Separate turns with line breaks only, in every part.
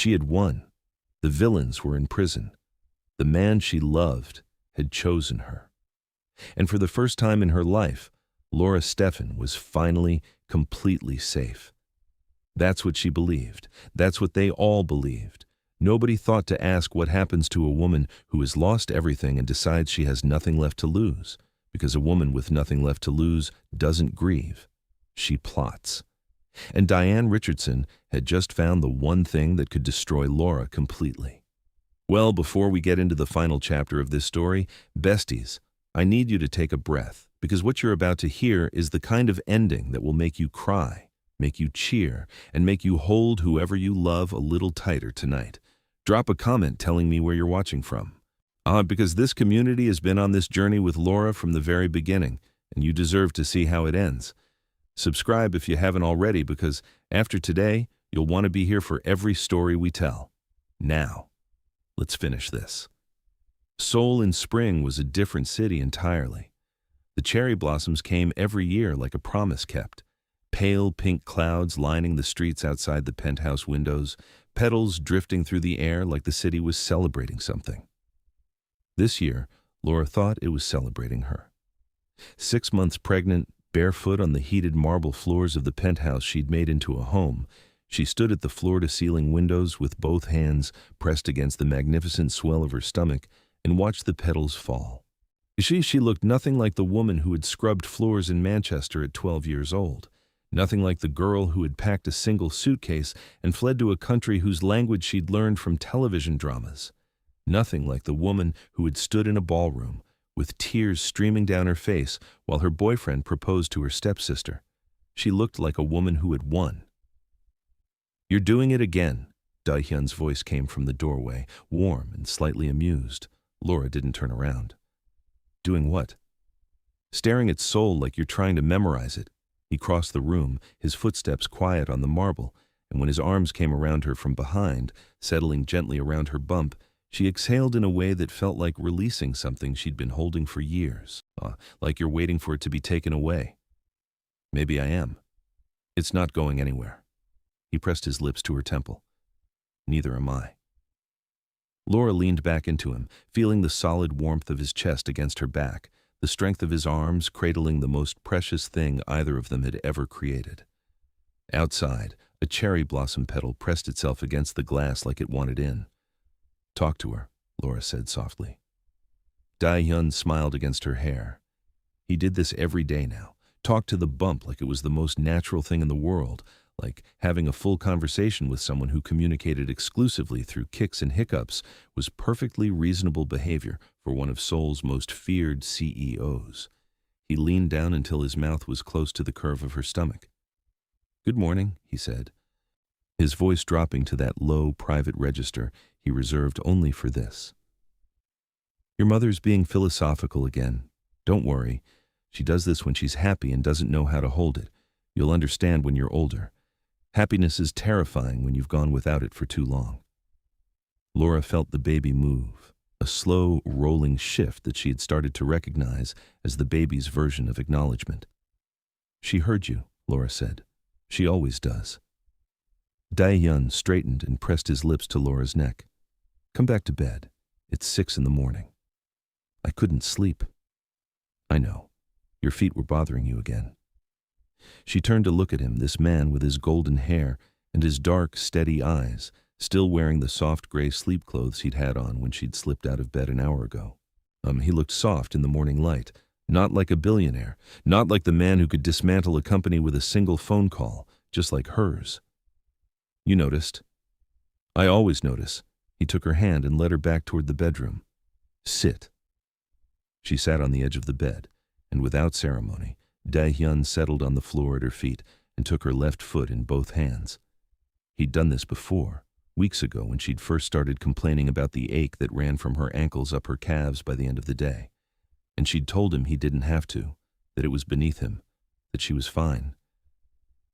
She had won. The villains were in prison. The man she loved had chosen her. And for the first time in her life, Laura Stephan was finally completely safe. That's what she believed. That's what they all believed. Nobody thought to ask what happens to a woman who has lost everything and decides she has nothing left to lose, because a woman with nothing left to lose doesn't grieve. She plots. And Diane Richardson had just found the one thing that could destroy Laura completely. Well, before we get into the final chapter of this story, besties, I need you to take a breath, because what you're about to hear is the kind of ending that will make you cry, make you cheer, and make you hold whoever you love a little tighter tonight. Drop a comment telling me where you're watching from. Because this community has been on this journey with Laura from the very beginning, and you deserve to see how it ends. Subscribe if you haven't already, because after today, you'll want to be here for every story we tell. Now, let's finish this. Seoul in spring was a different city entirely. The cherry blossoms came every year like a promise kept. Pale pink clouds lining the streets outside the penthouse windows, petals drifting through the air like the city was celebrating something. This year, Laura thought it was celebrating her. 6 months pregnant, barefoot on the heated marble floors of the penthouse she'd made into a home, she stood at the floor-to-ceiling windows with both hands pressed against the magnificent swell of her stomach and watched the petals fall. She looked nothing like the woman who had scrubbed floors in Manchester at 12 years old, nothing like the girl who had packed a single suitcase and fled to a country whose language she'd learned from television dramas, nothing like the woman who had stood in a ballroom with tears streaming down her face while her boyfriend proposed to her stepsister. She looked like a woman who had won. "You're doing it again," Dae Hyun's voice came from the doorway, warm and slightly amused. Laura didn't turn around. "Doing what?" "Staring at Seoul like you're trying to memorize it." He crossed the room, his footsteps quiet on the marble, and when his arms came around her from behind, settling gently around her bump, she exhaled in a way that felt like releasing something she'd been holding for years, like you're waiting for it to be taken away. "Maybe I am. It's not going anywhere." He pressed his lips to her temple. "Neither am I." Laura leaned back into him, feeling the solid warmth of his chest against her back, the strength of his arms cradling the most precious thing either of them had ever created. Outside, a cherry blossom petal pressed itself against the glass like it wanted in. "Talk to her," Laura said softly. Dae Hyun smiled against her hair. He did this every day now, talked to the bump like it was the most natural thing in the world, like having a full conversation with someone who communicated exclusively through kicks and hiccups was perfectly reasonable behavior for one of Seoul's most feared CEOs. He leaned down until his mouth was close to the curve of her stomach. "Good morning," he said, his voice dropping to that low, private register he reserved only for this. "Your mother's being philosophical again. Don't worry. She does this when she's happy and doesn't know how to hold it. You'll understand when you're older. Happiness is terrifying when you've gone without it for too long." Laura felt the baby move, a slow, rolling shift that she had started to recognize as the baby's version of acknowledgement. "She heard you," Laura said. "She always does." Dae Hyun straightened and pressed his lips to Laura's neck. "Come back to bed. It's 6 in the morning." "I couldn't sleep." "I know. Your feet were bothering you again." She turned to look at him, this man with his golden hair and his dark, steady eyes, still wearing the soft gray sleep clothes he'd had on when she'd slipped out of bed an hour ago. He looked soft in the morning light, not like a billionaire, not like the man who could dismantle a company with a single phone call, just like hers. "You noticed?" "I always notice." He took her hand and led her back toward the bedroom. "Sit." She sat on the edge of the bed, and without ceremony, Dae Hyun settled on the floor at her feet and took her left foot in both hands. He'd done this before, weeks ago when she'd first started complaining about the ache that ran from her ankles up her calves by the end of the day. And she'd told him he didn't have to, that it was beneath him, that she was fine.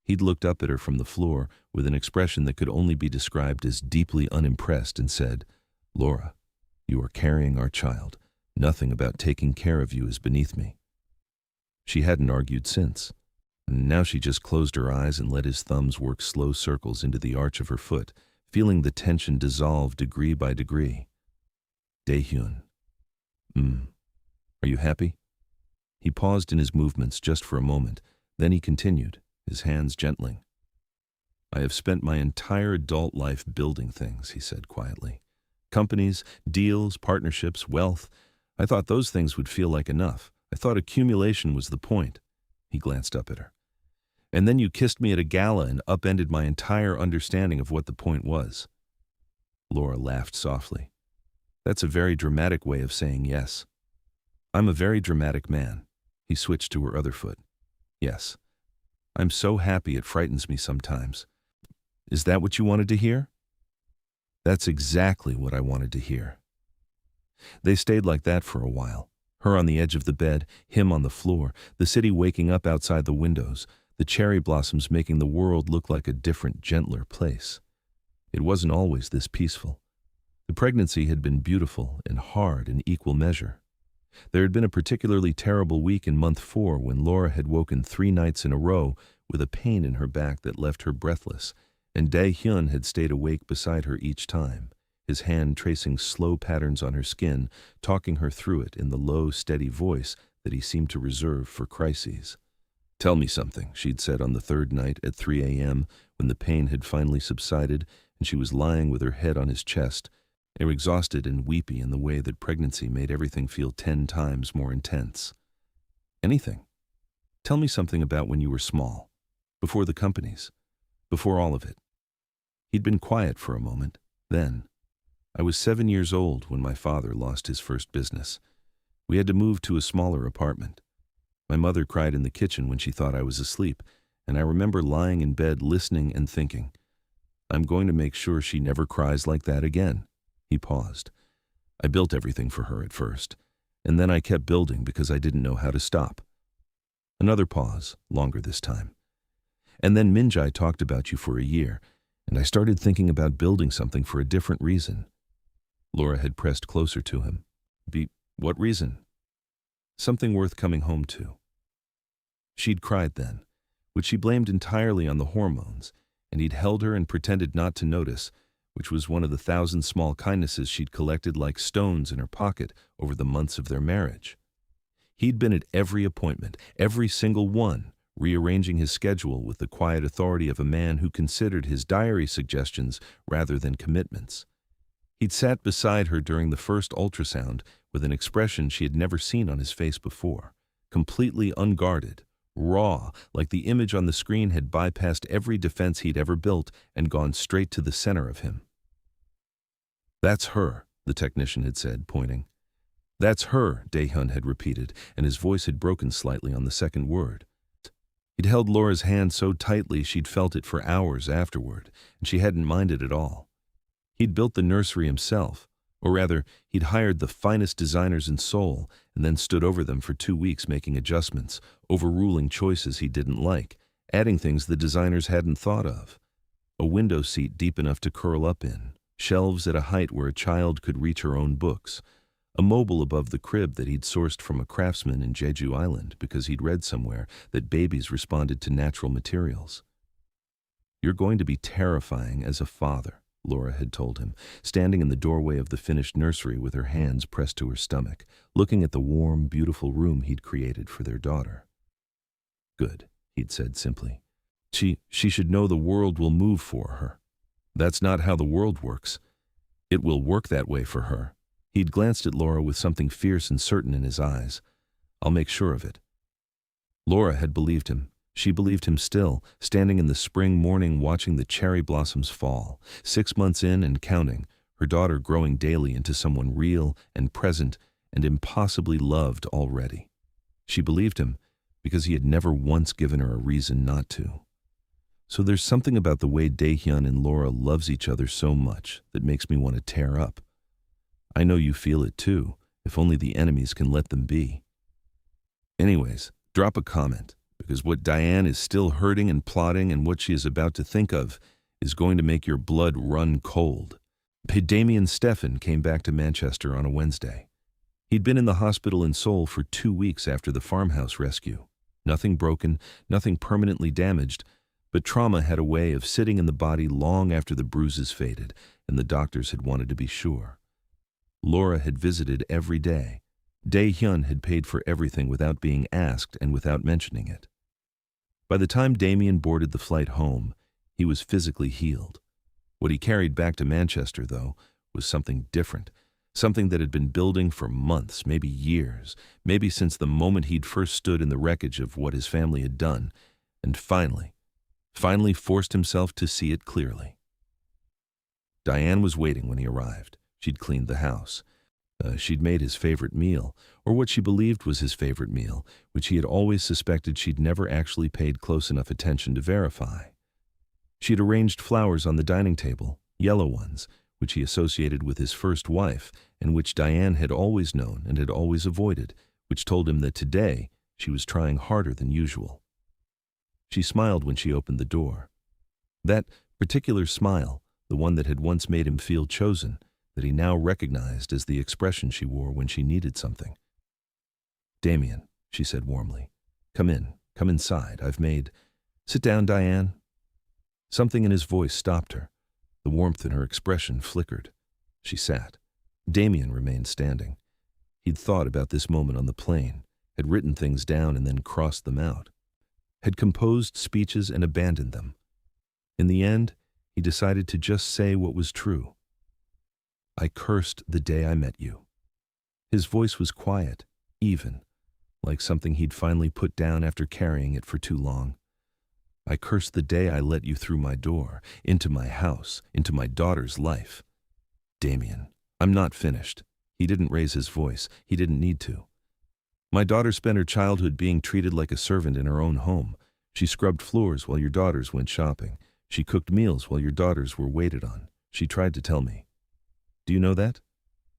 He'd looked up at her from the floor with an expression that could only be described as deeply unimpressed and said, "Laura, you are carrying our child. Nothing about taking care of you is beneath me." She hadn't argued since. Now she just closed her eyes and let his thumbs work slow circles into the arch of her foot, feeling the tension dissolve degree by degree. Dae Hyun. Are you happy? He paused in his movements just for a moment, then he continued, his hands gentling. I have spent my entire adult life building things, he said quietly. Companies, deals, partnerships, wealth. I thought those things would feel like enough. I thought accumulation was the point. He glanced up at her. And then you kissed me at a gala and upended my entire understanding of what the point was. Laura laughed softly. That's a very dramatic way of saying yes. I'm a very dramatic man. He switched to her other foot. Yes. I'm so happy it frightens me sometimes. Is that what you wanted to hear? That's exactly what I wanted to hear. They stayed like that for a while. Her on the edge of the bed, him on the floor, the city waking up outside the windows, the cherry blossoms making the world look like a different, gentler place. It wasn't always this peaceful. The pregnancy had been beautiful and hard in equal measure. There had been a particularly terrible week in month 4 when Laura had woken 3 nights in a row with a pain in her back that left her breathless, and Dae Hyun had stayed awake beside her each time, his hand tracing slow patterns on her skin, talking her through it in the low, steady voice that he seemed to reserve for crises. Tell me something, she'd said on the 3rd night at 3 a.m. when the pain had finally subsided and she was lying with her head on his chest, exhausted and weepy in the way that pregnancy made everything feel 10 times more intense. Anything. Tell me something about when you were small, before the companies, before all of it. He'd been quiet for a moment. Then, I was 7 years old when my father lost his first business. We had to move to a smaller apartment. My mother cried in the kitchen when she thought I was asleep, and I remember lying in bed listening and thinking, I'm going to make sure she never cries like that again. He paused. I built everything for her at first, and then I kept building because I didn't know how to stop. Another pause, longer this time. And then Minjai talked about you for a year, and I started thinking about building something for a different reason. Laura had pressed closer to him. What reason? Something worth coming home to. She'd cried then, which she blamed entirely on the hormones, and he'd held her and pretended not to notice, which was one of the 1,000 small kindnesses she'd collected like stones in her pocket over the months of their marriage. He'd been at every appointment, every single one, rearranging his schedule with the quiet authority of a man who considered his diary suggestions rather than commitments. He'd sat beside her during the first ultrasound with an expression she had never seen on his face before, completely unguarded, raw, like the image on the screen had bypassed every defense he'd ever built and gone straight to the center of him. That's her, the technician had said, pointing. That's her, Dae Hyun had repeated, and his voice had broken slightly on the second word. He'd held Laura's hand so tightly she'd felt it for hours afterward, and she hadn't minded at all. He'd built the nursery himself, or rather, he'd hired the finest designers in Seoul and then stood over them for 2 weeks making adjustments, overruling choices he didn't like, adding things the designers hadn't thought of. A window seat deep enough to curl up in, shelves at a height where a child could reach her own books, a mobile above the crib that he'd sourced from a craftsman in Jeju Island because he'd read somewhere that babies responded to natural materials. You're going to be terrifying as a father, Laura had told him, standing in the doorway of the finished nursery with her hands pressed to her stomach, looking at the warm, beautiful room he'd created for their daughter. Good, he'd said simply. She should know the world will move for her. That's not how the world works. It will work that way for her. He'd glanced at Laura with something fierce and certain in his eyes. I'll make sure of it. Laura had believed him. She believed him still, standing in the spring morning watching the cherry blossoms fall, 6 months in and counting, her daughter growing daily into someone real and present and impossibly loved already. She believed him because he had never once given her a reason not to. So there's something about the way Dae Hyun and Laura loves each other so much that makes me want to tear up. I know you feel it too, if only the enemies can let them be. Anyways, drop a comment, because what Diane is still hurting and plotting and what she is about to think of is going to make your blood run cold. Damian Stephan came back to Manchester on a Wednesday. He'd been in the hospital in Seoul for 2 weeks after the farmhouse rescue. Nothing broken, nothing permanently damaged, But trauma had a way of sitting in the body long after the bruises faded, and the doctors had wanted to be sure. Laura had visited every day. Dae Hyun had paid for everything without being asked and without mentioning it. By the time Damian boarded the flight home, he was physically healed. What he carried back to Manchester, though, was something different, something that had been building for months, maybe years, maybe since the moment he'd first stood in the wreckage of what his family had done, and finally forced himself to see it clearly. Diane was waiting when he arrived. She'd cleaned the house. She'd made his favorite meal, or what she believed was his favorite meal, which he had always suspected she'd never actually paid close enough attention to verify. She'd arranged flowers on the dining table, yellow ones, which he associated with his first wife, and which Diane had always known and had always avoided, which told him that today she was trying harder than usual. She smiled when she opened the door. That particular smile, the one that had once made him feel chosen, that he now recognized as the expression she wore when she needed something. "Damian," she said warmly, come inside. Sit down, Diane." Something in his voice stopped her. The warmth in her expression flickered. She sat. Damian remained standing. He'd thought about this moment on the plane, had written things down and then crossed them out, had composed speeches and abandoned them. In the end, he decided to just say what was true. "I cursed the day I met you." His voice was quiet, even, like something he'd finally put down after carrying it for too long. "I cursed the day I let you through my door, into my house, into my daughter's life." "Damian, I'm not finished." He didn't raise his voice. He didn't need to. "My daughter spent her childhood being treated like a servant in her own home. She scrubbed floors while your daughters went shopping. She cooked meals while your daughters were waited on. She tried to tell me. Do you know that?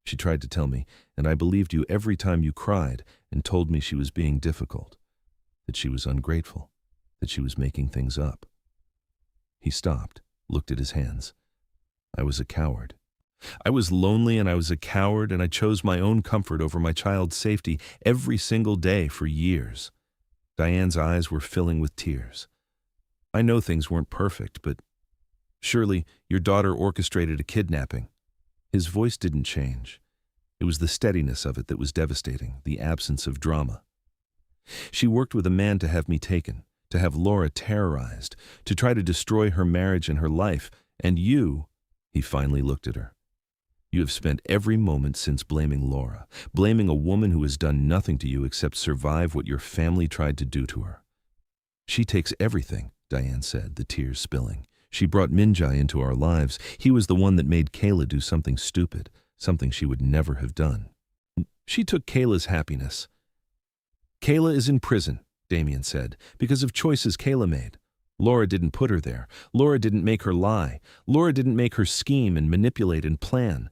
She tried to tell me, and I believed you every time you cried and told me she was being difficult, that she was ungrateful, that she was making things up." He stopped, looked at his hands. "I was a coward. I was lonely and I was a coward, and I chose my own comfort over my child's safety every single day for years." Diane's eyes were filling with tears. "I know things weren't perfect, but surely your daughter orchestrated a kidnapping." His voice didn't change. It was the steadiness of it that was devastating, the absence of drama. "She worked with a man to have me taken, to have Laura terrorized, to try to destroy her marriage and her life, and you," he finally looked at her, "you have spent every moment since blaming Laura, blaming a woman who has done nothing to you except survive what your family tried to do to her." "She takes everything," Diane said, the tears spilling. "She brought Minjai into our lives. He was the one that made Kayla do something stupid, something she would never have done. She took Kayla's happiness." "Kayla is in prison," Damian said, "because of choices Kayla made. Laura didn't put her there. Laura didn't make her lie. Laura didn't make her scheme and manipulate and plan.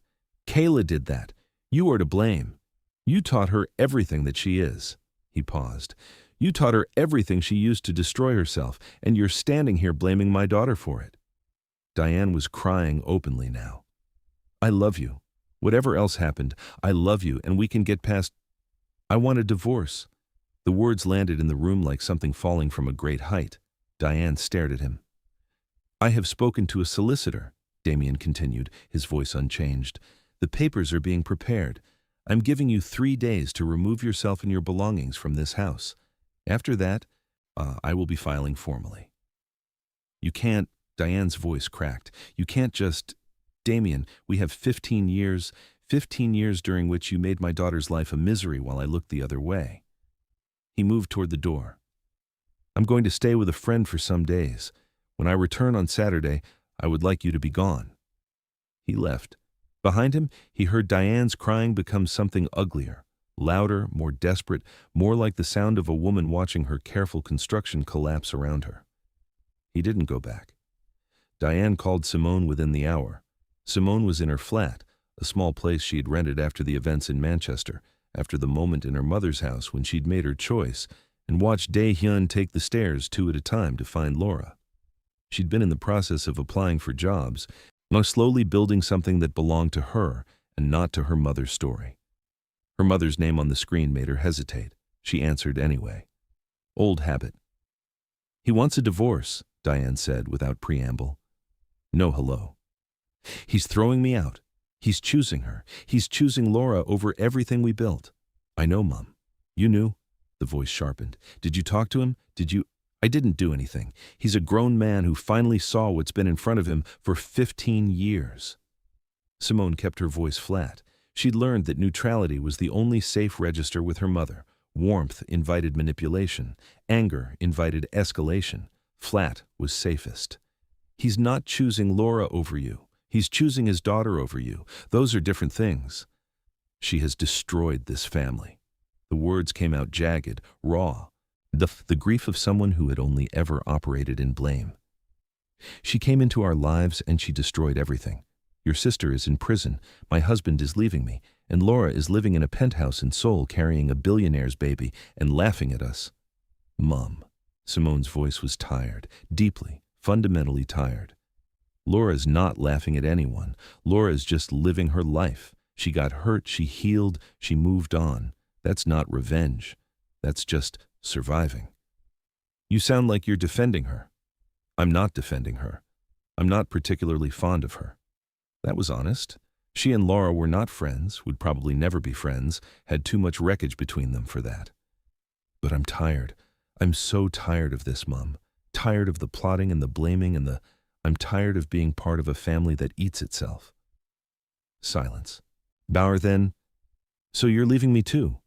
Kayla did that. You are to blame. You taught her everything that she is." He paused. "You taught her everything she used to destroy herself, and you're standing here blaming my daughter for it." Diane was crying openly now. "I love you. Whatever else happened, I love you, and we can get past. I want a divorce." The words landed in the room like something falling from a great height. Diane stared at him. "I have spoken to a solicitor," Damian continued, his voice unchanged. "The papers are being prepared. I'm giving you 3 days to remove yourself and your belongings from this house. After that, I will be filing formally." "You can't," Diane's voice cracked. "You can't just. Damian, we have 15 years during which you made my daughter's life a misery while I looked the other way." He moved toward the door. "I'm going to stay with a friend for some days. When I return on Saturday, I would like you to be gone." He left. Behind him, he heard Diane's crying become something uglier, louder, more desperate, more like the sound of a woman watching her careful construction collapse around her. He didn't go back. Diane called Simone within the hour. Simone was in her flat, a small place she had rented after the events in Manchester, after the moment in her mother's house when she'd made her choice, and watched Dae Hyun take the stairs 2 at a time to find Laura. She'd been in the process of applying for jobs, now slowly building something that belonged to her and not to her mother's story. Her mother's name on the screen made her hesitate. She answered anyway. "Old habit." "He wants a divorce," Diane said without preamble. No hello. He's throwing me out. He's choosing her. He's choosing Laura over everything we built. I know, Mom. You knew? The voice sharpened. Did you talk to him? Did you? I didn't do anything. He's a grown man who finally saw what's been in front of him for 15 years. Simone kept her voice flat. She'd learned that neutrality was the only safe register with her mother. Warmth invited manipulation. Anger invited escalation. Flat was safest. He's not choosing Laura over you. He's choosing his daughter over you. Those are different things. She has destroyed this family. The words came out jagged, raw. The grief of someone who had only ever operated in blame. She came into our lives and she destroyed everything. Your sister is in prison, my husband is leaving me, and Laura is living in a penthouse in Seoul carrying a billionaire's baby and laughing at us. Mom. Simone's voice was tired, deeply, fundamentally tired. Laura's not laughing at anyone. Laura's just living her life. She got hurt, she healed, she moved on. That's not revenge. That's just surviving. You sound like you're defending her. I'm not defending her. I'm not particularly fond of her. That was honest. She and Laura were not friends, would probably never be friends, had too much wreckage between them for that. But I'm tired. I'm so tired of this, Mom. Tired of the plotting and the blaming and I'm tired of being part of a family that eats itself. Silence. Bauer then, so you're leaving me too?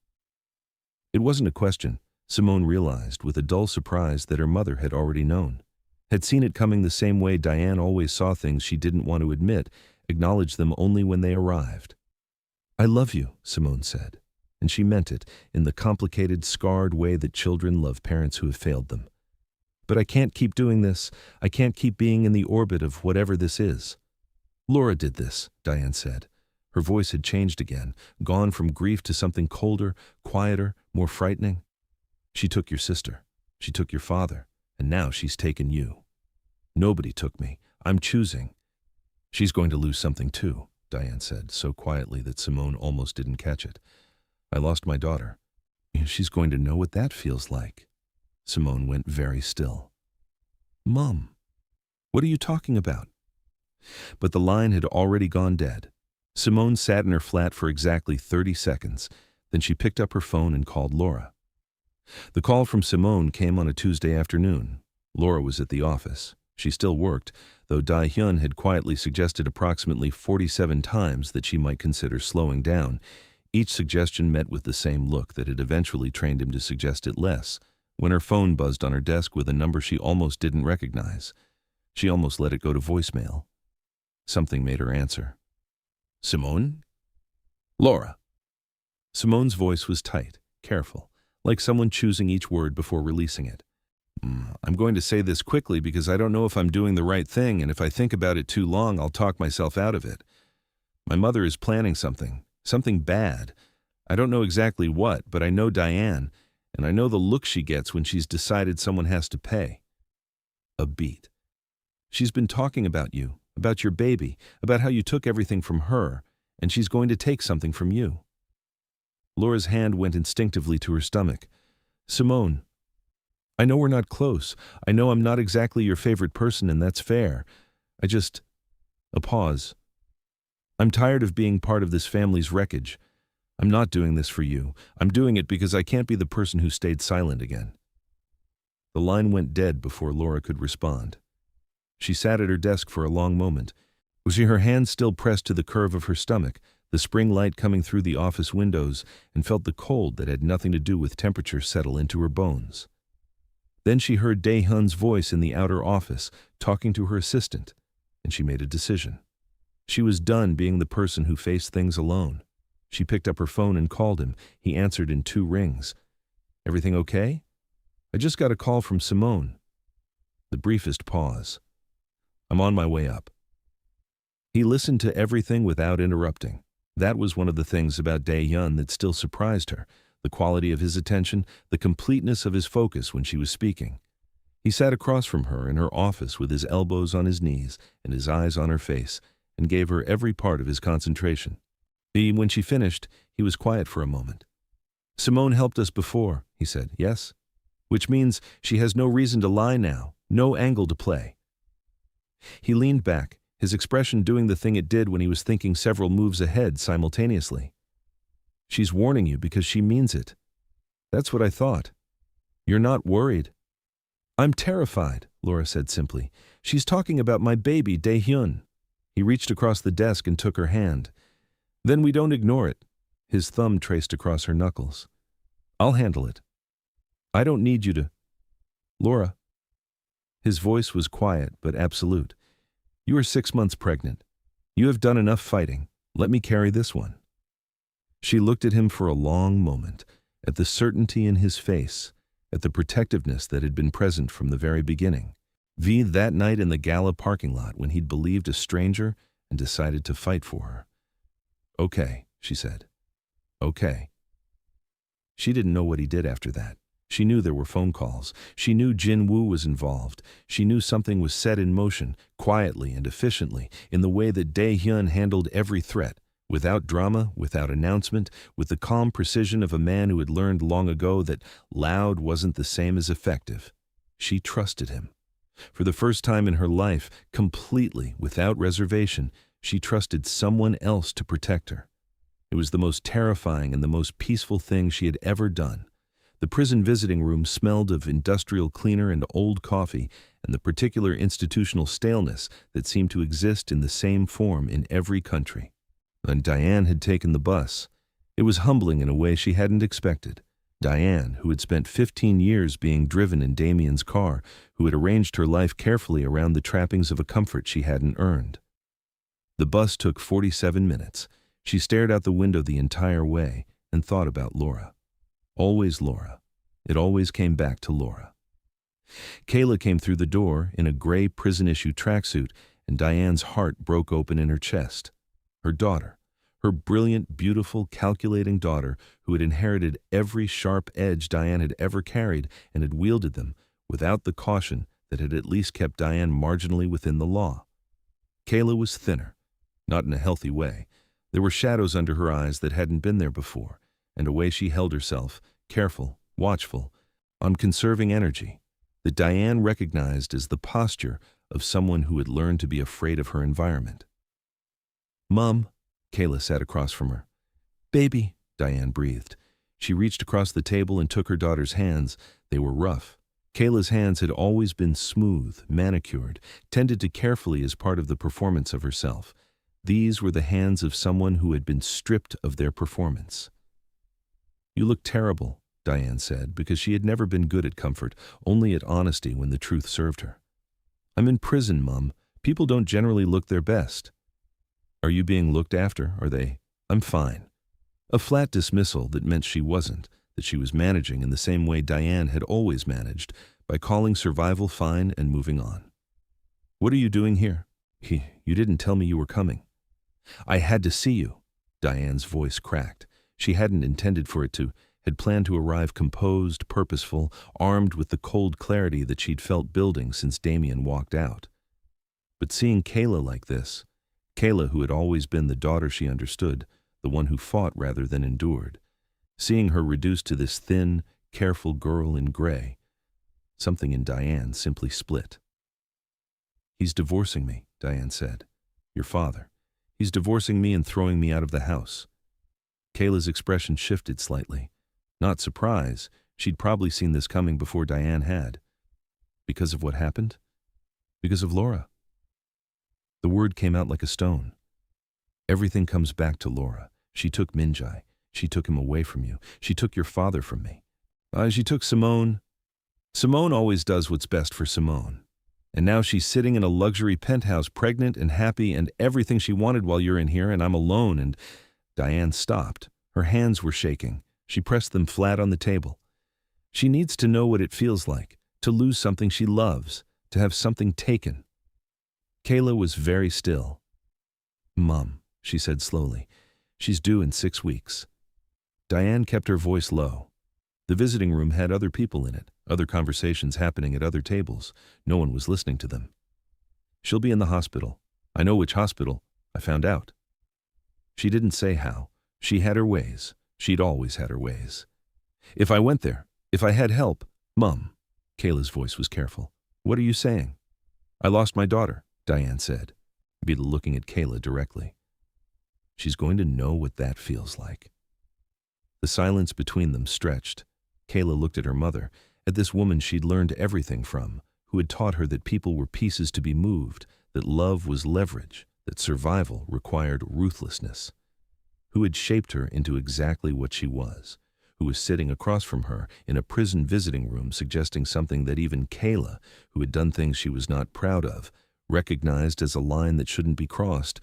It wasn't a question. Simone realized with a dull surprise that her mother had already known. Had seen it coming the same way Diane always saw things she didn't want to admit, acknowledged them only when they arrived. I love you, Simone said, and she meant it in the complicated, scarred way that children love parents who have failed them. But I can't keep doing this. I can't keep being in the orbit of whatever this is. Laura did this, Diane said. Her voice had changed again, gone from grief to something colder, quieter, more frightening. She took your sister. She took your father. And now she's taken you. Nobody took me. I'm choosing. She's going to lose something too, Diane said, so quietly that Simone almost didn't catch it. I lost my daughter. She's going to know what that feels like. Simone went very still. Mom, what are you talking about? But the line had already gone dead. Simone sat in her flat for exactly 30 seconds. Then she picked up her phone and called Laura. The call from Simone came on a Tuesday afternoon. Laura was at the office. She still worked, though Dae Hyun had quietly suggested approximately 47 times that she might consider slowing down. Each suggestion met with the same look that had eventually trained him to suggest it less. When her phone buzzed on her desk with a number she almost didn't recognize, she almost let it go to voicemail. Something made her answer. Simone? Laura. Simone's voice was tight, careful, like someone choosing each word before releasing it. I'm going to say this quickly because I don't know if I'm doing the right thing, and if I think about it too long, I'll talk myself out of it. My mother is planning something bad. I don't know exactly what, but I know Diane, and I know the look she gets when she's decided someone has to pay. A beat. She's been talking about you, about your baby, about how you took everything from her, and she's going to take something from you. Laura's hand went instinctively to her stomach. Simone, I know we're not close. I know I'm not exactly your favorite person, and that's fair. A pause. I'm tired of being part of this family's wreckage. I'm not doing this for you. I'm doing it because I can't be the person who stayed silent again. The line went dead before Laura could respond. She sat at her desk for a long moment. Was her hand still pressed to the curve of her stomach, the spring light coming through the office windows, and felt the cold that had nothing to do with temperature settle into her bones. Then she heard Dae Hyun's voice in the outer office, talking to her assistant, and she made a decision. She was done being the person who faced things alone. She picked up her phone and called him. He answered in 2 rings. Everything okay? I just got a call from Simone. The briefest pause. I'm on my way up. He listened to everything without interrupting. That was one of the things about Dae Hyun that still surprised her, the quality of his attention, the completeness of his focus when she was speaking. He sat across from her in her office with his elbows on his knees and his eyes on her face, and gave her every part of his concentration. When she finished, he was quiet for a moment. Simone helped us before, he said, yes? Which means she has no reason to lie now, No angle to play. He leaned back, his expression doing the thing it did when he was thinking several moves ahead simultaneously. She's warning you because she means it. That's what I thought. You're not worried. I'm terrified, Laura said simply. She's talking about my baby, Dae Hyun. He reached across the desk and took her hand. Then we don't ignore it. His thumb traced across her knuckles. I'll handle it. I don't need you to. Laura. His voice was quiet but absolute. You are 6 months pregnant. You have done enough fighting. Let me carry this one. She looked at him for a long moment, at the certainty in his face, at the protectiveness that had been present from the very beginning. That night in the gala parking lot when he'd believed a stranger and decided to fight for her. Okay, she said. Okay. She didn't know what he did after that. She knew there were phone calls. She knew Jin Woo was involved. She knew something was set in motion, quietly and efficiently, in the way that Dae Hyun handled every threat, without drama, without announcement, with the calm precision of a man who had learned long ago that loud wasn't the same as effective. She trusted him. For the first time in her life, completely, without reservation, she trusted someone else to protect her. It was the most terrifying and the most peaceful thing she had ever done. The prison visiting room smelled of industrial cleaner and old coffee and the particular institutional staleness that seemed to exist in the same form in every country. And Diane had taken the bus. It was humbling in a way she hadn't expected. Diane, who had spent 15 years being driven in Damian's car, who had arranged her life carefully around the trappings of a comfort she hadn't earned. The bus took 47 minutes. She stared out the window the entire way and thought about Laura. Always Laura. It always came back to Laura. Kayla came through the door in a gray prison-issue tracksuit, and Diane's heart broke open in her chest. Her daughter, her brilliant, beautiful, calculating daughter who had inherited every sharp edge Diane had ever carried and had wielded them without the caution that had at least kept Diane marginally within the law. Kayla was thinner, not in a healthy way. There were shadows under her eyes that hadn't been there before, and a way she held herself, careful, watchful, on conserving energy, that Diane recognized as the posture of someone who had learned to be afraid of her environment. Mom, Kayla sat across from her. Baby, Diane breathed. She reached across the table and took her daughter's hands. They were rough. Kayla's hands had always been smooth, manicured, tended to carefully as part of the performance of herself. These were the hands of someone who had been stripped of their performance. You look terrible, Diane said, because she had never been good at comfort, only at honesty when the truth served her. I'm in prison, Mum. People don't generally look their best. Are you being looked after, are they? I'm fine. A flat dismissal that meant she wasn't, that she was managing in the same way Diane had always managed, by calling survival fine and moving on. What are you doing here? You didn't tell me you were coming. I had to see you. Diane's voice cracked. She hadn't intended for it to, had planned to arrive composed, purposeful, armed with the cold clarity that she'd felt building since Damian walked out. But seeing Kayla like this, Kayla who had always been the daughter she understood, the one who fought rather than endured, seeing her reduced to this thin, careful girl in gray, something in Diane simply split. He's divorcing me, Diane said. Your father. He's divorcing me and throwing me out of the house. Kayla's expression shifted slightly. Not surprise, she'd probably seen this coming before Diane had. Because of what happened? Because of Laura. The word came out like a stone. Everything comes back to Laura. She took Minjai. She took him away from you. She took your father from me. She took Simone. Simone always does what's best for Simone. And now she's sitting in a luxury penthouse, pregnant and happy and everything she wanted while you're in here, and I'm alone. And Diane stopped. Her hands were shaking. She pressed them flat on the table. She needs to know what it feels like, to lose something she loves, to have something taken. Kayla was very still. Mom, she said slowly, she's due in 6 weeks. Diane kept her voice low. The visiting room had other people in it, other conversations happening at other tables. No one was listening to them. She'll be in the hospital. I know which hospital. I found out. She didn't say how. She had her ways. She'd always had her ways. If I went there, if I had help, Mum, Kayla's voice was careful, What are you saying? I lost my daughter, Diane said, Beta looking at Kayla directly. She's going to know what that feels like. The silence between them stretched. Kayla looked at her mother, at this woman she'd learned everything from, who had taught her that people were pieces to be moved, that love was leverage, that survival required ruthlessness, who had shaped her into exactly what she was, who was sitting across from her in a prison visiting room suggesting something that even Kayla, who had done things she was not proud of, recognized as a line that shouldn't be crossed,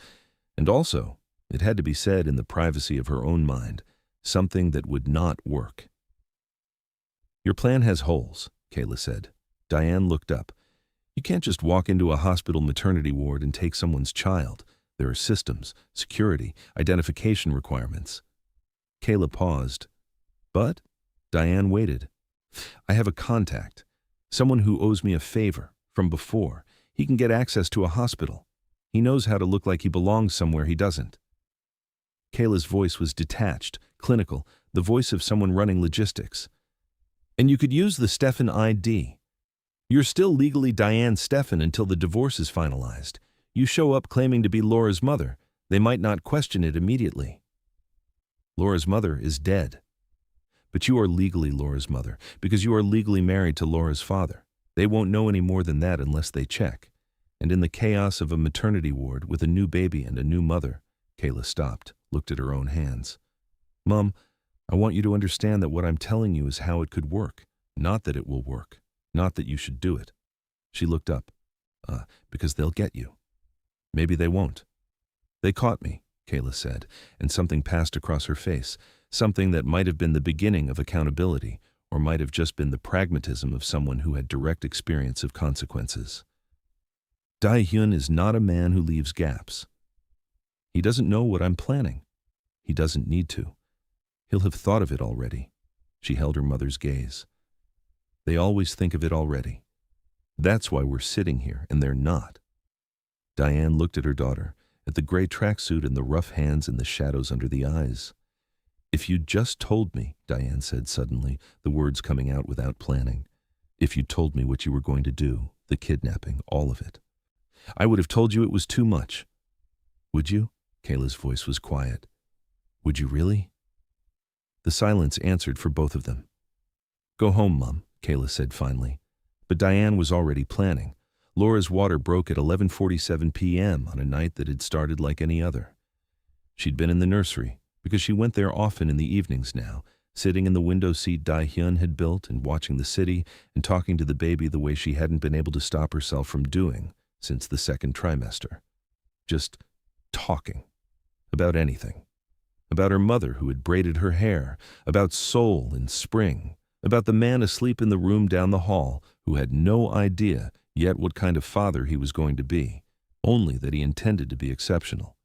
and also, it had to be said in the privacy of her own mind, something that would not work. Your plan has holes, Kayla said. Diane looked up. You can't just walk into a hospital maternity ward and take someone's child. There are systems, security, identification requirements. Kayla paused. But Diane waited. I have a contact, someone who owes me a favor from before. He can get access to a hospital. He knows how to look like he belongs somewhere he doesn't. Kayla's voice was detached, clinical, the voice of someone running logistics. And you could use the Stephan ID. You're still legally Diane Stephan until the divorce is finalized. You show up claiming to be Laura's mother. They might not question it immediately. Laura's mother is dead. But you are legally Laura's mother because you are legally married to Laura's father. They won't know any more than that unless they check. And in the chaos of a maternity ward with a new baby and a new mother, Kayla stopped, looked at her own hands. Mom, I want you to understand that what I'm telling you is how it could work, not that it will work, not that you should do it. She looked up. Because they'll get you. Maybe they won't. They caught me, Kayla said, and something passed across her face, something that might have been the beginning of accountability, or might have just been the pragmatism of someone who had direct experience of consequences. Dae Hyun is not a man who leaves gaps. He doesn't know what I'm planning. He doesn't need to. He'll have thought of it already. She held her mother's gaze. They always think of it already. That's why we're sitting here, and they're not. Diane looked at her daughter, at the gray tracksuit and the rough hands and the shadows under the eyes. If you'd just told me, Diane said suddenly, the words coming out without planning. If you'd told me what you were going to do, the kidnapping, all of it. I would have told you it was too much. Would you? Kayla's voice was quiet. Would you really? The silence answered for both of them. Go home, Mom, Kayla said finally. But Diane was already planning. Laura's water broke at 11:47 p.m. on a night that had started like any other. She'd been in the nursery, because she went there often in the evenings now, sitting in the window seat Dae Hyun had built and watching the city and talking to the baby the way she hadn't been able to stop herself from doing since the second trimester. Just talking. About anything. About her mother who had braided her hair, about Seoul in spring, about the man asleep in the room down the hall who had no idea yet what kind of father he was going to be, only that he intended to be exceptional.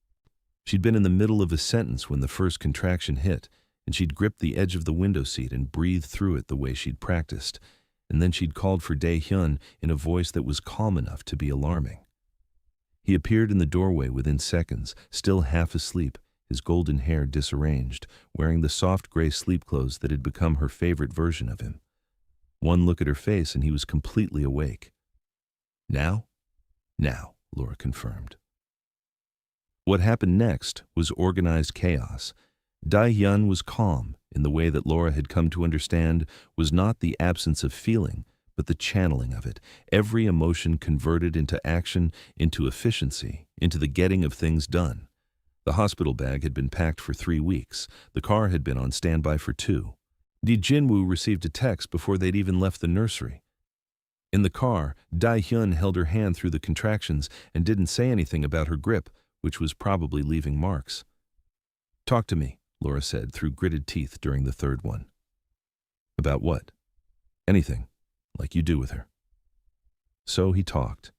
She'd been in the middle of a sentence when the first contraction hit, and she'd gripped the edge of the window seat and breathed through it the way she'd practiced, and then she'd called for Dae Hyun in a voice that was calm enough to be alarming. He appeared in the doorway within seconds, still half asleep, his golden hair disarranged, wearing the soft gray sleep clothes that had become her favorite version of him. One look at her face and he was completely awake. Now? Now, Laura confirmed. What happened next was organized chaos. Dae Hyun was calm in the way that Laura had come to understand was not the absence of feeling, but the channeling of it, every emotion converted into action, into efficiency, into the getting of things done. The hospital bag had been packed for 3 weeks. The car had been on standby for 2. Lee Jinwoo received a text before they'd even left the nursery. In the car, Dae Hyun held her hand through the contractions and didn't say anything about her grip, which was probably leaving marks. Talk to me, Laura said through gritted teeth during the third one. About what? Anything, like you do with her. So he talked.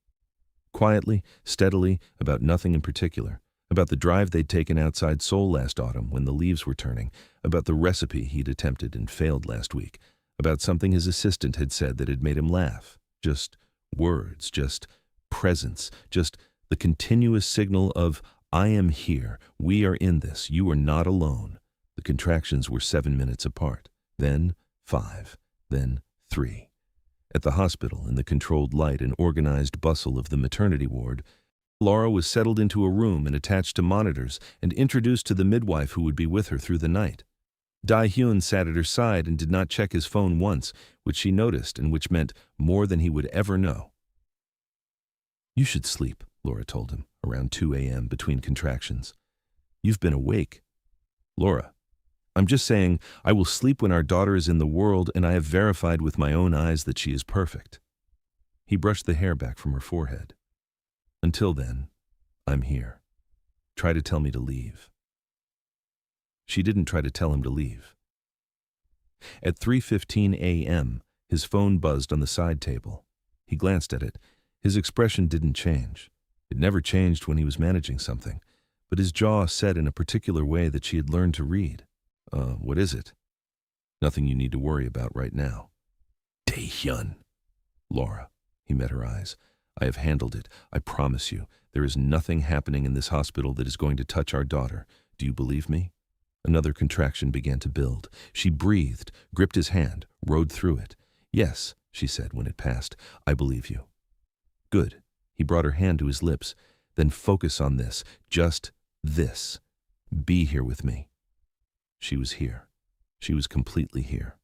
Quietly, steadily, about nothing in particular. About the drive they'd taken outside Seoul last autumn when the leaves were turning, about the recipe he'd attempted and failed last week, about something his assistant had said that had made him laugh. Just words, just presence, just the continuous signal of, I am here, we are in this, you are not alone. The contractions were 7 minutes apart, then 5, then 3. At the hospital, in the controlled light and organized bustle of the maternity ward, Laura was settled into a room and attached to monitors and introduced to the midwife who would be with her through the night. Dae Hyun sat at her side and did not check his phone once, which she noticed and which meant more than he would ever know. "You should sleep," Laura told him, around 2 a.m. between contractions. "You've been awake." "Laura, I'm just saying I will sleep when our daughter is in the world, and I have verified with my own eyes that she is perfect." He brushed the hair back from her forehead. "Until then, I'm here. Try to tell me to leave." She didn't try to tell him to leave. At 3:15 a.m., his phone buzzed on the side table. He glanced at it. His expression didn't change. It never changed when he was managing something, but his jaw set in a particular way that she had learned to read. What is it?" "Nothing you need to worry about right now." "Dae Hyun." "Laura," he met her eyes. "I have handled it. I promise you. There is nothing happening in this hospital that is going to touch our daughter. Do you believe me?" Another contraction began to build. She breathed, gripped his hand, rode through it. "Yes," she said when it passed. "I believe you." "Good." He brought her hand to his lips. "Then focus on this. Just this. Be here with me." She was here. She was completely here.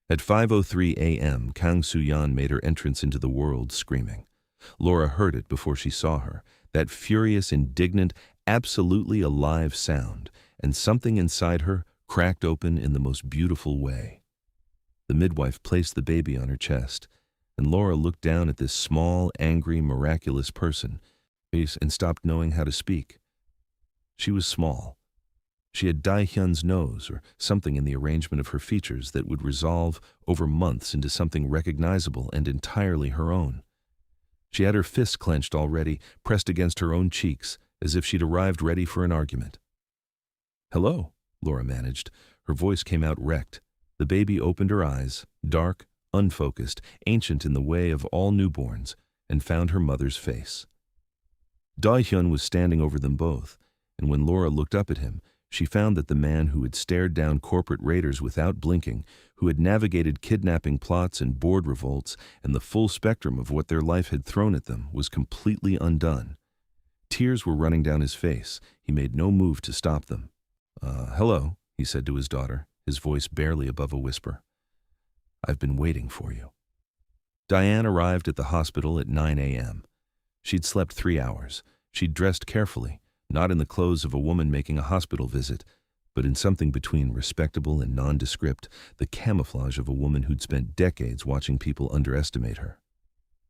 At 5:03 a.m., Kang Soo-yeon made her entrance into the world, screaming. Laura heard it before she saw her, that furious, indignant, absolutely alive sound, and something inside her cracked open in the most beautiful way. The midwife placed the baby on her chest, and Laura looked down at this small, angry, miraculous person and stopped knowing how to speak. She was small. She had Dae Hyun's nose, or something in the arrangement of her features that would resolve over months into something recognizable and entirely her own. She had her fists clenched already, pressed against her own cheeks, as if she'd arrived ready for an argument. "Hello," Laura managed. Her voice came out wrecked. The baby opened her eyes, dark, unfocused, ancient in the way of all newborns, and found her mother's face. Dae Hyun was standing over them both, and when Laura looked up at him, she found that the man who had stared down corporate raiders without blinking, who had navigated kidnapping plots and board revolts and the full spectrum of what their life had thrown at them, was completely undone. Tears were running down his face. He made no move to stop them. "Hello," he said to his daughter, his voice barely above a whisper. "I've been waiting for you." Diane arrived at the hospital at 9 a.m. She'd slept 3 hours. She'd dressed carefully, not in the clothes of a woman making a hospital visit, but in something between respectable and nondescript, the camouflage of a woman who'd spent decades watching people underestimate her.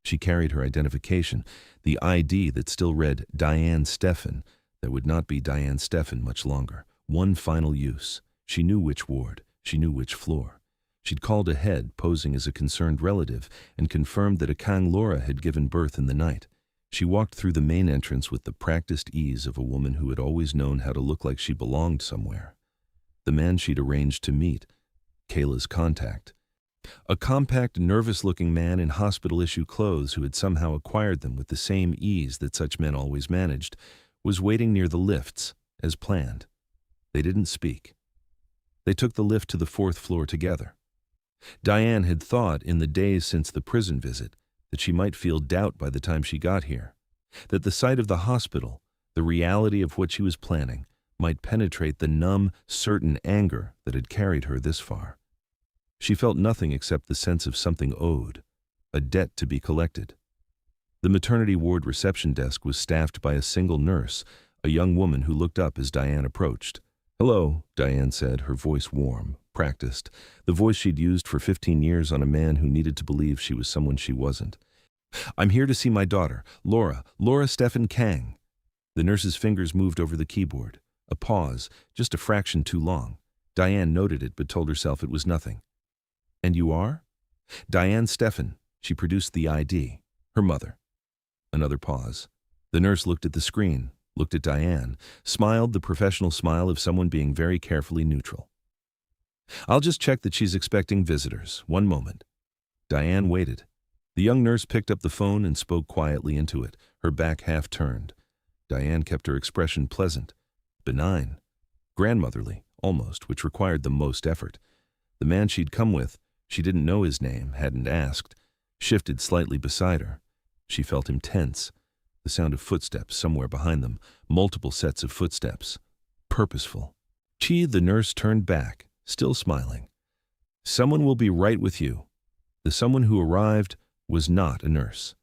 She carried her identification, the ID that still read Diane Stephan, that would not be Diane Stephan much longer. One final use. She knew which ward. She knew which floor. She'd called ahead, posing as a concerned relative, and confirmed that a Kang Laura had given birth in the night. She walked through the main entrance with the practiced ease of a woman who had always known how to look like she belonged somewhere. The man she'd arranged to meet, Kayla's contact, a compact, nervous-looking man in hospital-issue clothes who had somehow acquired them with the same ease that such men always managed, was waiting near the lifts, as planned. They didn't speak. They took the lift to the 4th floor together. Diane had thought, in the days since the prison visit, that she might feel doubt by the time she got here, that the sight of the hospital, the reality of what she was planning, might penetrate the numb, certain anger that had carried her this far. She felt nothing except the sense of something owed, a debt to be collected. The maternity ward reception desk was staffed by a single nurse, a young woman who looked up as Diane approached. "Hello," Diane said, her voice warm, practiced, the voice she'd used for 15 years on a man who needed to believe she was someone she wasn't. "I'm here to see my daughter, Laura Stephan Kang." The nurse's fingers moved over the keyboard. A pause, just a fraction too long. Diane noted it but told herself it was nothing. "And you are?" "Diane Stephan." She produced the ID. Her mother. Another pause. The nurse looked at the screen, looked at Diane, smiled the professional smile of someone being very carefully neutral. "I'll just check that she's expecting visitors. One moment." Diane waited. The young nurse picked up the phone and spoke quietly into it, her back half turned. Diane kept her expression pleasant, benign, grandmotherly, almost, which required the most effort. The man she'd come with, She didn't know his name, hadn't asked, shifted slightly beside her. She felt him tense, the sound of footsteps somewhere behind them, multiple sets of footsteps. Purposeful. The nurse turned back, still smiling. Someone will be right with you. The someone who arrived was not a nurse.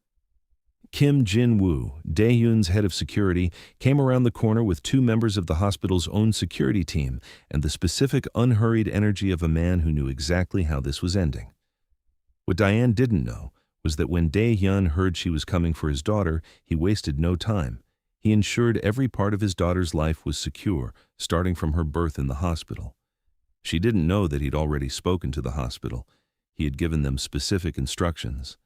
Kim Jin-woo, Dae Hyun's head of security, came around the corner with two members of the hospital's own security team and the specific, unhurried energy of a man who knew exactly how this was ending. What Diane didn't know was that when Dae Hyun heard she was coming for his daughter, he wasted no time. He ensured every part of his daughter's life was secure, starting from her birth in the hospital. She didn't know that he'd already spoken to the hospital. He had given them specific instructions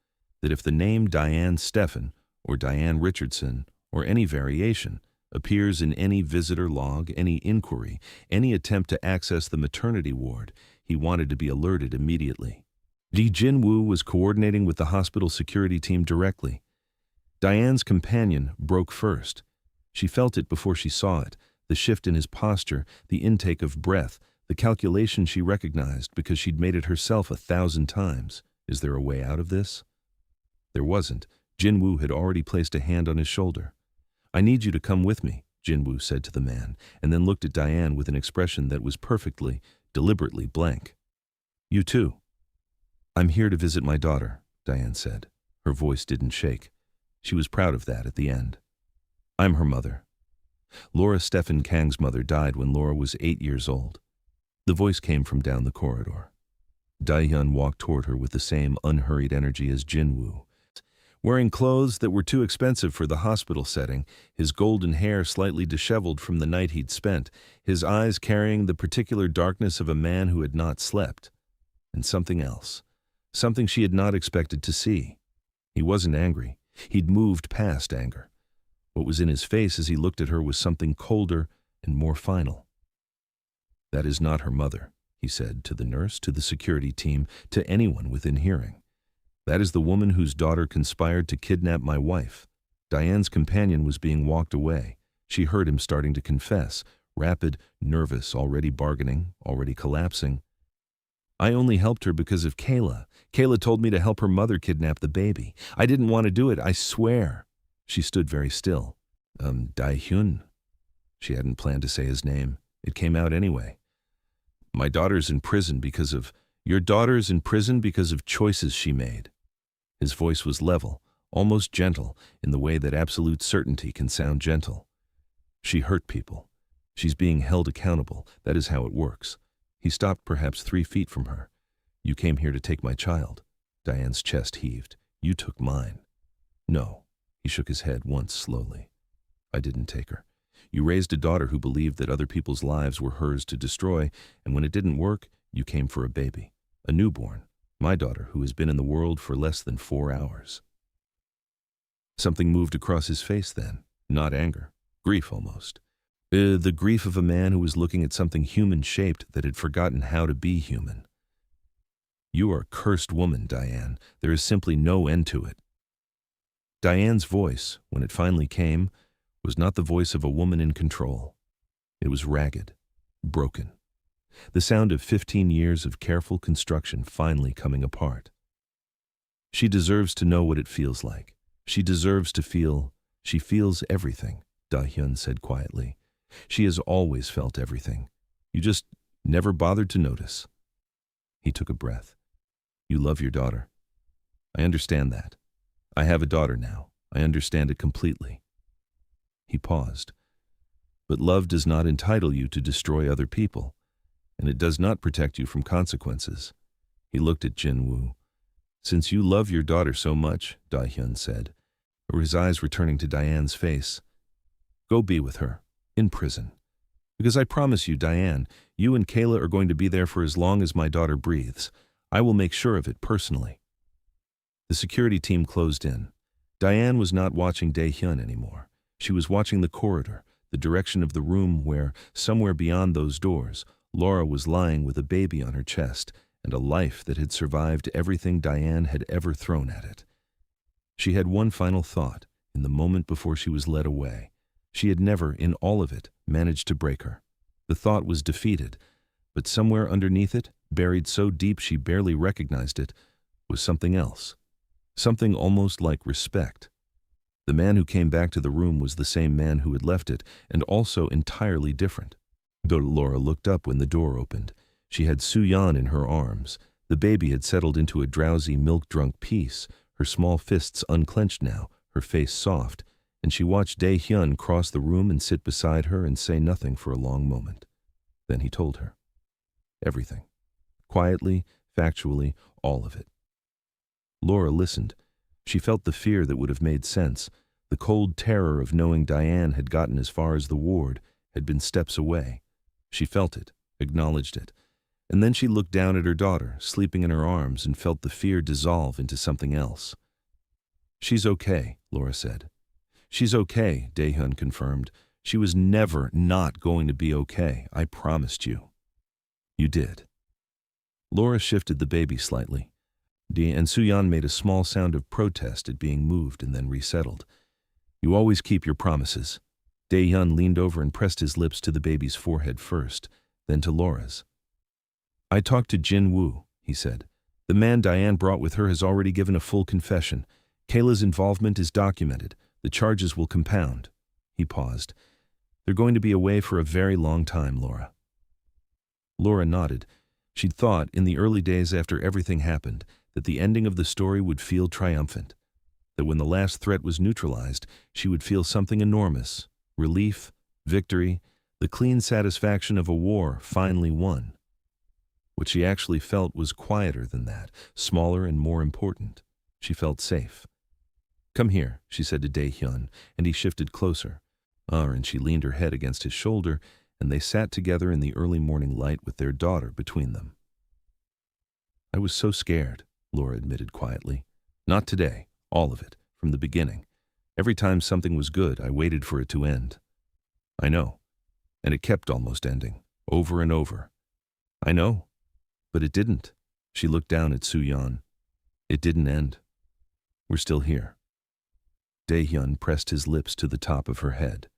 that if the name Diane Stephan or Diane Richardson or any variation appears in any visitor log, any inquiry, any attempt to access the maternity ward, he wanted to be alerted immediately. Lee Jin-woo was coordinating with the hospital security team directly. Diane's companion broke first. She felt it before she saw it, the shift in his posture, the intake of breath, the calculation she recognized because she'd made it herself 1,000 times. Is there a way out of this? There wasn't. Jin-woo had already placed a hand on his shoulder. I need you to come with me, Jin-woo said to the man, and then looked at Diane with an expression that was perfectly, deliberately blank. You too. I'm here to visit my daughter, Diane said. Her voice didn't shake. She was proud of that at the end. I'm her mother. Laura Stephan Kang's mother died when Laura was 8 years old. The voice came from down the corridor. Dae Hyun walked toward her with the same unhurried energy as Jin-woo. Wearing clothes that were too expensive for the hospital setting, his golden hair slightly disheveled from the night he'd spent, his eyes carrying the particular darkness of a man who had not slept. And something else. Something she had not expected to see. He wasn't angry. He'd moved past anger. What was in his face as he looked at her was something colder and more final. That is not her mother, he said to the nurse, to the security team, to anyone within hearing. That is the woman whose daughter conspired to kidnap my wife. Diane's companion was being walked away. She heard him starting to confess, rapid, nervous, already bargaining, already collapsing. I only helped her because of Kayla. Kayla told me to help her mother kidnap the baby. I didn't want to do it, I swear. She stood very still. Dae Hyun. She hadn't planned to say his name. It came out anyway. My daughter's in prison because of... Your daughter's in prison because of choices she made. His voice was level, almost gentle, in the way that absolute certainty can sound gentle. She hurt people. She's being held accountable. That is how it works. He stopped perhaps 3 feet from her. You came here to take my child. Diane's chest heaved. You took mine. No. He shook his head once slowly. I didn't take her. You raised a daughter who believed that other people's lives were hers to destroy, and when it didn't work, you came for a baby. A newborn. My daughter, who has been in the world for less than 4 hours. Something moved across his face then. Not anger. Grief almost. The grief of a man who was looking at something human-shaped that had forgotten how to be human. You are a cursed woman, Diane. There is simply no end to it. Diane's voice, when it finally came, was not the voice of a woman in control. It was ragged, broken. The sound of 15 years of careful construction finally coming apart. She deserves to know what it feels like. She deserves to feel... She feels everything, Dae Hyun said quietly. She has always felt everything. You just never bothered to notice. He took a breath. You love your daughter. I understand that. I have a daughter now. I understand it completely. He paused. But love does not entitle you to destroy other people, and it does not protect you from consequences. He looked at Jin-woo. Since you love your daughter so much, Dae Hyun said, his eyes returning to Diane's face, go be with her, in prison. Because I promise you, Diane, you and Kayla are going to be there for as long as my daughter breathes. I will make sure of it personally. The security team closed in. Diane was not watching Dae Hyun anymore. She was watching the corridor, the direction of the room where, somewhere beyond those doors, Laura was lying with a baby on her chest and a life that had survived everything Diane had ever thrown at it. She had one final thought in the moment before she was led away. She had never, in all of it, managed to break her. The thought was defeated, but somewhere underneath it, buried so deep she barely recognized it, was something else. Something almost like respect. The man who came back to the room was the same man who had left it, and also entirely different. Laura looked up when the door opened. She had Soo-yeon in her arms. The baby had settled into a drowsy, milk-drunk peace, her small fists unclenched now, her face soft, and she watched Dae Hyun cross the room and sit beside her and say nothing for a long moment. Then he told her. Everything. Quietly, factually, all of it. Laura listened. She felt the fear that would have made sense, the cold terror of knowing Diane had gotten as far as the ward, had been steps away. She felt it, acknowledged it. And then she looked down at her daughter, sleeping in her arms, and felt the fear dissolve into something else. "She's okay," Laura said. "She's okay," Dae Hyun confirmed. "She was never not going to be okay, I promised you." "You did." Laura shifted the baby slightly. And Soo-yeon made a small sound of protest at being moved and then resettled. "You always keep your promises." Dae Hyun leaned over and pressed his lips to the baby's forehead first, then to Laura's. "I talked to Jin Woo," he said. "The man Diane brought with her has already given a full confession. Kayla's involvement is documented. The charges will compound." He paused. "They're going to be away for a very long time, Laura." Laura nodded. She'd thought, in the early days after everything happened, that the ending of the story would feel triumphant, that when the last threat was neutralized, she would feel something enormous, relief, victory, the clean satisfaction of a war finally won. What she actually felt was quieter than that, smaller and more important. She felt safe. "Come here," she said to Dae Hyun, and he shifted closer. And she leaned her head against his shoulder, and they sat together in the early morning light with their daughter between them. "I was so scared," Laura admitted quietly. "Not today, all of it, from the beginning. Every time something was good, I waited for it to end." "I know. And it kept almost ending, over and over." "I know. But it didn't." She looked down at Soo-yeon. "It didn't end. We're still here." Dae Hyun pressed his lips to the top of her head.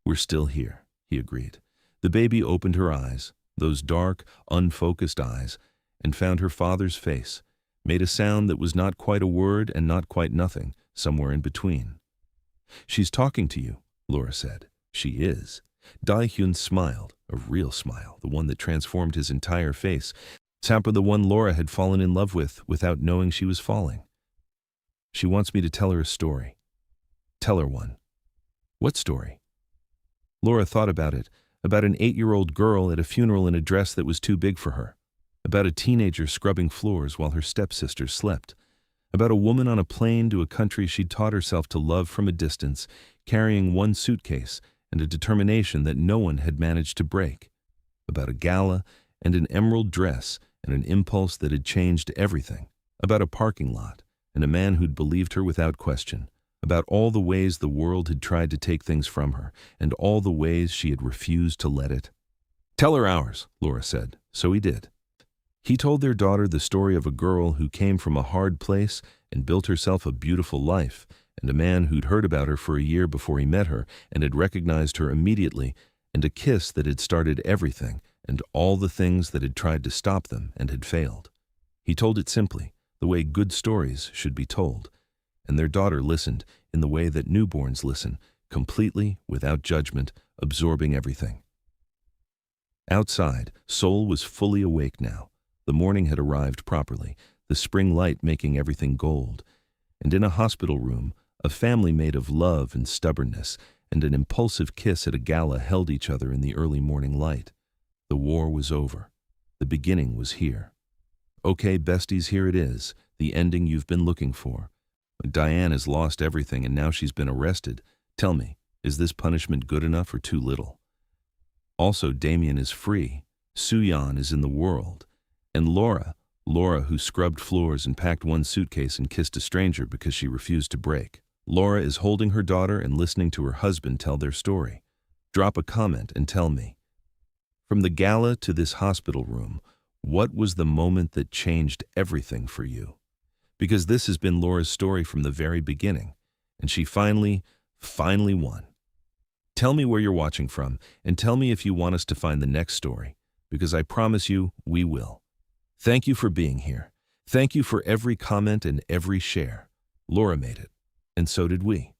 "We're still here," he agreed. The baby opened her eyes, those dark, unfocused eyes, and found her father's face, made a sound that was not quite a word and not quite nothing, somewhere in between. "She's talking to you," Laura said. "She is." Dae Hyun smiled, a real smile, the one that transformed his entire face, the one Laura had fallen in love with without knowing she was falling. "She wants me to tell her a story." "Tell her one." "What story?" Laura thought about it, about an 8-year-old girl at a funeral in a dress that was too big for her, about a teenager scrubbing floors while her stepsister slept, about a woman on a plane to a country she'd taught herself to love from a distance, carrying one suitcase and a determination that no one had managed to break, about a gala and an emerald dress and an impulse that had changed everything, about a parking lot and a man who'd believed her without question, about all the ways the world had tried to take things from her and all the ways she had refused to let it. "Tell her ours," Laura said. So he did. He told their daughter the story of a girl who came from a hard place and built herself a beautiful life, and a man who'd heard about her for a year before he met her and had recognized her immediately, and a kiss that had started everything and all the things that had tried to stop them and had failed. He told it simply, the way good stories should be told, and their daughter listened in the way that newborns listen, completely, without judgment, absorbing everything. Outside, Seoul was fully awake now. The morning had arrived properly, the spring light making everything gold. And in a hospital room, a family made of love and stubbornness and an impulsive kiss at a gala held each other in the early morning light. The war was over. The beginning was here. "Okay, besties, here it is, the ending you've been looking for. Diane has lost everything and now she's been arrested. Tell me, is this punishment good enough or too little? Also, Damian is free. Soo-yeon is in the world. And Laura who scrubbed floors and packed one suitcase and kissed a stranger because she refused to break. Laura is holding her daughter and listening to her husband tell their story. Drop a comment and tell me. From the gala to this hospital room, what was the moment that changed everything for you? Because this has been Laura's story from the very beginning, and she finally won. Tell me where you're watching from, and tell me if you want us to find the next story, because I promise you, we will. Thank you for being here. Thank you for every comment and every share. Laura made it, and so did we.